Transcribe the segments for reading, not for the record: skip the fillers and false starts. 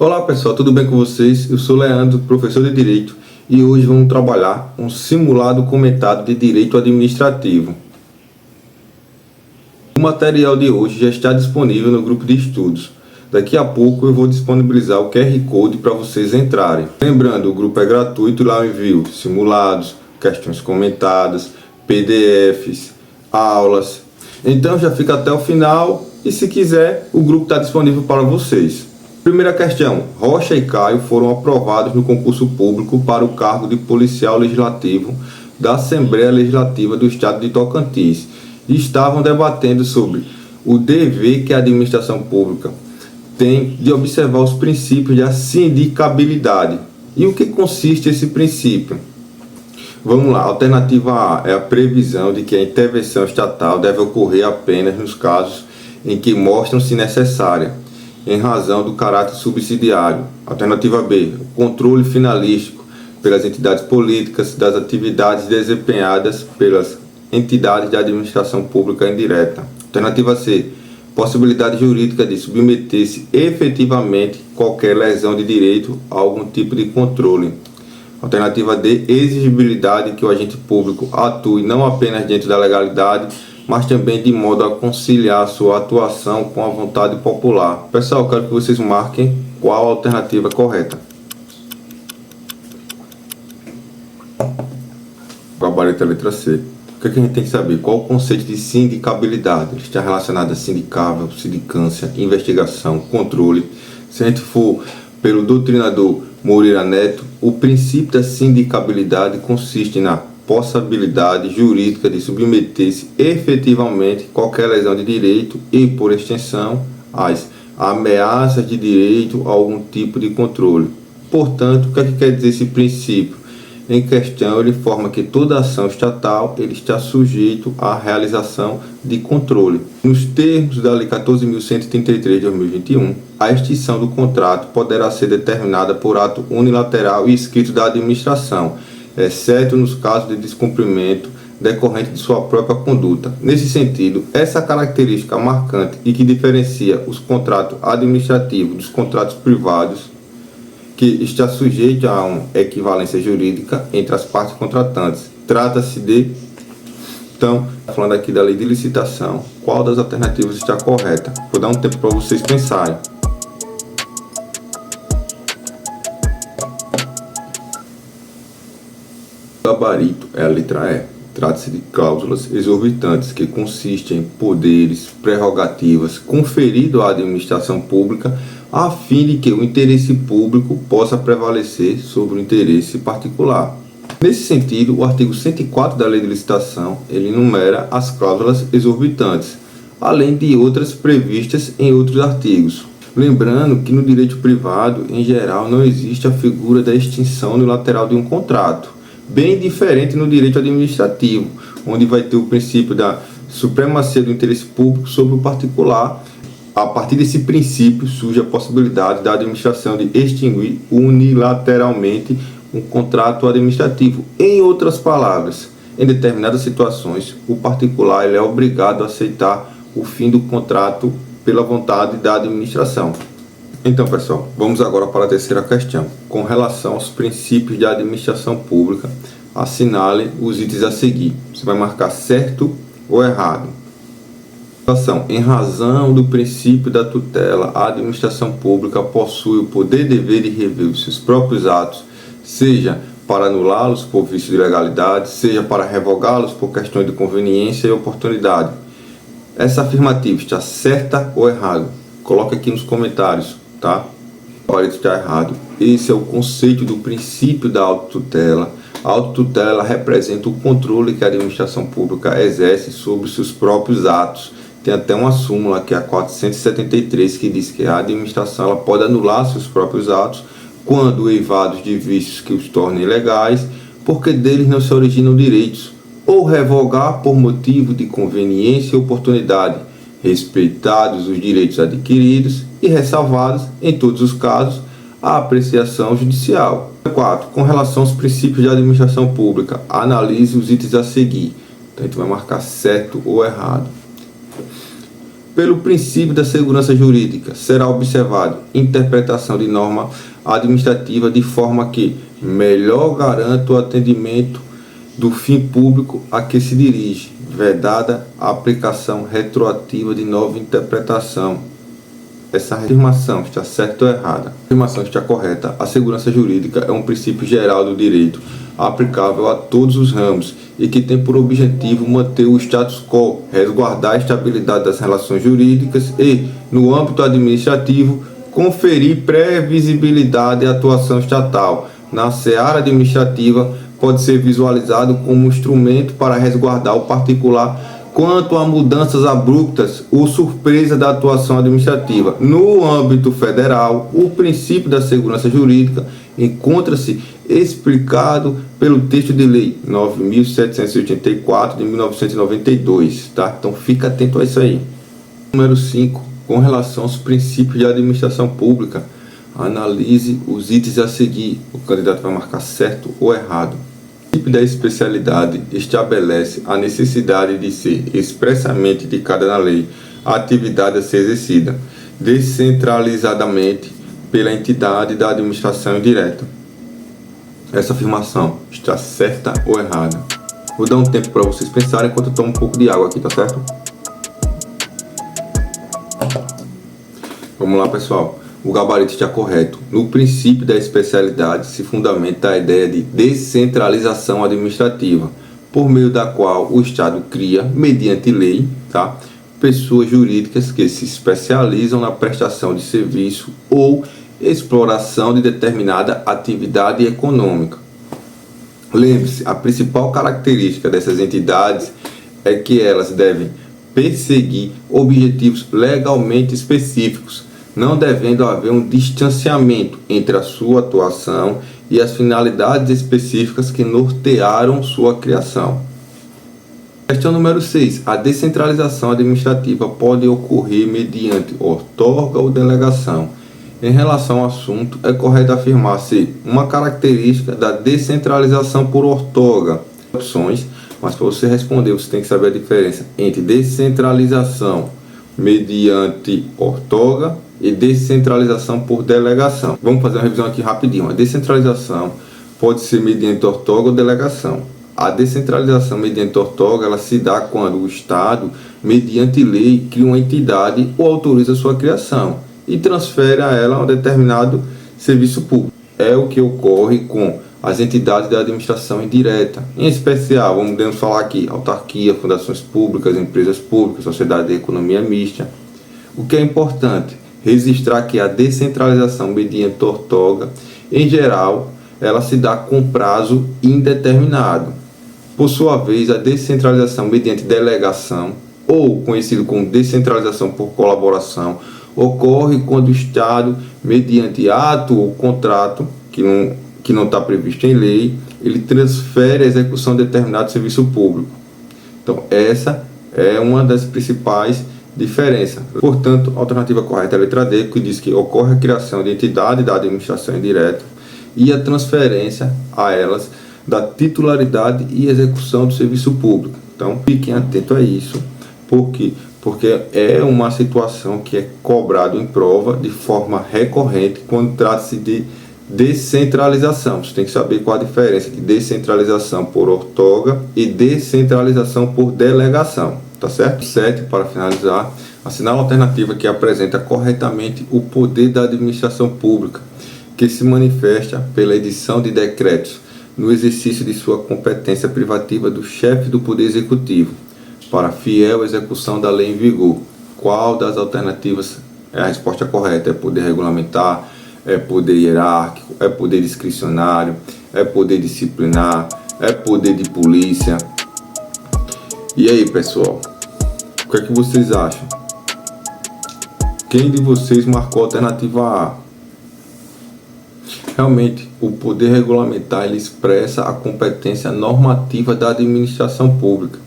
Olá pessoal, tudo bem com vocês? Eu sou Leandro, professor de Direito, e hoje vamos trabalhar um simulado comentado de Direito Administrativo. O material de hoje já está disponível no grupo de estudos. Daqui a pouco eu vou disponibilizar o QR Code para vocês entrarem. Lembrando, o grupo é gratuito, lá eu envio simulados, questões comentadas, PDFs, aulas. Então já fica até o final e se quiser, o grupo está disponível para vocês. Primeira questão: Rocha e Caio foram aprovados no concurso público para o cargo de policial legislativo da Assembleia Legislativa do Estado de Tocantins e estavam debatendo sobre o dever que a administração pública tem de observar os princípios da sindicabilidade. E o que consiste esse princípio? Vamos lá, alternativa A é a previsão de que a intervenção estatal deve ocorrer apenas nos casos em que mostram-se necessária, em razão do caráter subsidiário. Alternativa B, o controle finalístico pelas entidades políticas das atividades desempenhadas pelas entidades de administração pública indireta. Alternativa C, possibilidade jurídica de submeter-se efetivamente qualquer lesão de direito a algum tipo de controle. Alternativa D, exigibilidade que o agente público atue não apenas dentro da legalidade, mas também de modo a conciliar sua atuação com a vontade popular. Pessoal, quero que vocês marquem qual a alternativa correta. O gabarito é a letra C. O que a gente tem que saber? Qual o conceito de sindicabilidade? Ele está relacionado a sindicável, sindicância, investigação, controle. Se a gente for pelo doutrinador Moreira Neto, o princípio da sindicabilidade consiste na possibilidade jurídica de submeter-se efetivamente qualquer lesão de direito e, por extensão, as ameaças de direito a algum tipo de controle. Portanto, o que é que quer dizer esse princípio? Em questão, ele informa que toda ação estatal ele está sujeito à realização de controle. Nos termos da Lei 14.133 de 2021, a extinção do contrato poderá ser determinada por ato unilateral e escrito da administração, exceto nos casos de descumprimento decorrente de sua própria conduta. Nesse sentido, essa característica marcante e que diferencia os contratos administrativos dos contratos privados, que está sujeito a uma equivalência jurídica entre as partes contratantes. Trata-se de, então, falando aqui da lei de licitação, qual das alternativas está correta? Vou dar um tempo para vocês pensarem. O gabarito é a letra E. Trata-se de cláusulas exorbitantes que consistem em poderes, prerrogativas conferidos à administração pública a fim de que o interesse público possa prevalecer sobre o interesse particular. Nesse sentido, o artigo 104 da Lei de Licitação ele enumera as cláusulas exorbitantes, além de outras previstas em outros artigos. Lembrando que no direito privado, em geral, não existe a figura da extinção unilateral de um contrato, bem diferente no direito administrativo, onde vai ter o princípio da supremacia do interesse público sobre o particular. A partir desse princípio surge a possibilidade da administração de extinguir unilateralmente um contrato administrativo. Em outras palavras, em determinadas situações, o particular ele é obrigado a aceitar o fim do contrato pela vontade da administração. Então, pessoal, vamos agora para a terceira questão. Com relação aos princípios da administração pública, assinale os itens a seguir. Você vai marcar certo ou errado. Em razão do princípio da tutela, a administração pública possui o poder e dever de rever os seus próprios atos, seja para anulá-los por vício de legalidade, seja para revogá-los por questões de conveniência e oportunidade. Essa afirmativa está certa ou errada? Coloque aqui nos comentários, tá? Olha, está errado. Esse é o conceito do princípio da autotutela. A autotutela representa o controle que a administração pública exerce sobre os seus próprios atos. Tem até uma súmula, que é a 473, que diz que a administração ela pode anular seus próprios atos quando eivados de vícios que os tornem ilegais, porque deles não se originam direitos, ou revogar por motivo de conveniência e oportunidade, respeitados os direitos adquiridos e ressalvados, em todos os casos, a apreciação judicial. 4. Com relação aos princípios de administração pública, analise os itens a seguir. Então, a gente vai marcar certo ou errado. Pelo princípio da segurança jurídica, será observado interpretação de norma administrativa de forma que melhor garanta o atendimento do fim público a que se dirige, vedada a aplicação retroativa de nova interpretação. Essa afirmação está certa ou errada? A afirmação está correta. A segurança jurídica é um princípio geral do direito, aplicável a todos os ramos e que tem por objetivo manter o status quo, resguardar a estabilidade das relações jurídicas e, no âmbito administrativo, conferir previsibilidade à atuação estatal. Na seara administrativa, pode ser visualizado como um instrumento para resguardar o particular quanto a mudanças abruptas ou surpresa da atuação administrativa. No âmbito federal, o princípio da segurança jurídica encontra-se explicado pelo texto de lei 9.784 de 1992, tá? Então fica atento a isso aí. Número 5, com relação aos princípios de administração pública, analise os itens a seguir. O candidato vai marcar certo ou errado. O princípio da especialidade estabelece a necessidade de ser expressamente indicada na lei a atividade a ser exercida descentralizadamente pela entidade da administração indireta. Essa afirmação está certa ou errada? Vou dar um tempo para vocês pensarem enquanto eu tomo um pouco de água aqui, tá certo? Vamos lá, pessoal. O gabarito está correto. No princípio da especialidade se fundamenta a ideia de descentralização administrativa, por meio da qual o Estado cria, mediante lei, tá, pessoas jurídicas que se especializam na prestação de serviço ou exploração de determinada atividade econômica. Lembre-se, a principal característica dessas entidades é que elas devem perseguir objetivos legalmente específicos, não devendo haver um distanciamento entre a sua atuação e as finalidades específicas que nortearam sua criação. Questão número 6. A descentralização administrativa pode ocorrer mediante outorga ou delegação. Em relação ao assunto, é correto afirmar ser uma característica da descentralização por outorga. Opções, mas para você responder, você tem que saber a diferença entre descentralização mediante outorga e descentralização por delegação. Vamos fazer uma revisão aqui rapidinho. A descentralização pode ser mediante outorga ou delegação. A descentralização mediante outorga, ela se dá quando o Estado, mediante lei, cria uma entidade ou autoriza sua criação e transfere a ela um determinado serviço público. É o que ocorre com as entidades da administração indireta. Em especial, podemos falar aqui, autarquia, fundações públicas, empresas públicas, sociedade de economia mista. O que é importante? Registrar que a descentralização mediante outorga, em geral, ela se dá com prazo indeterminado. Por sua vez, a descentralização mediante delegação, ou conhecido como descentralização por colaboração, ocorre quando o Estado, mediante ato ou contrato, que não está previsto em lei, ele transfere a execução de determinado serviço público. Então, essa é uma das principais diferenças. Portanto, a alternativa correta é a letra D, que diz que ocorre a criação de entidade da administração indireta e a transferência a elas da titularidade e execução do serviço público. Então, fiquem atentos a isso, porque é uma situação que é cobrado em prova de forma recorrente quando trata-se de descentralização. Você tem que saber qual a diferença de descentralização por outorga e descentralização por delegação, tá certo? 7, para finalizar, assinala a alternativa que apresenta corretamente o poder da administração pública, que se manifesta pela edição de decretos no exercício de sua competência privativa do chefe do Poder Executivo, para fiel execução da lei em vigor. Qual das alternativas é a resposta correta? É poder regulamentar, é poder hierárquico, é poder discricionário, é poder disciplinar, é poder de polícia? E aí, pessoal, o que é que vocês acham? Quem de vocês marcou a alternativa A? Realmente, o poder regulamentar ele expressa a competência normativa da administração pública.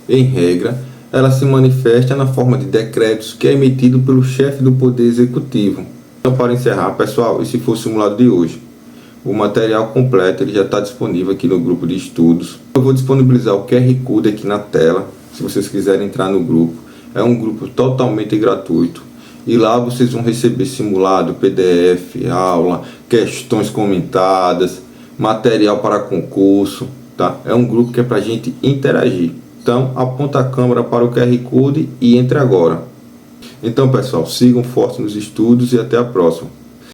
Em regra, ela se manifesta na forma de decretos que é emitido pelo chefe do Poder Executivo. Então, para encerrar, pessoal, esse foi o simulado de hoje. O material completo ele já está disponível aqui no grupo de estudos. Eu vou disponibilizar o QR Code aqui na tela, se vocês quiserem entrar no grupo. É um grupo totalmente gratuito. E lá vocês vão receber simulado, PDF, aula, questões comentadas, material para concurso, tá? É um grupo que é para a gente interagir. Então, aponta a câmera para o QR Code e entre agora. Então, pessoal, sigam forte nos estudos e até a próxima.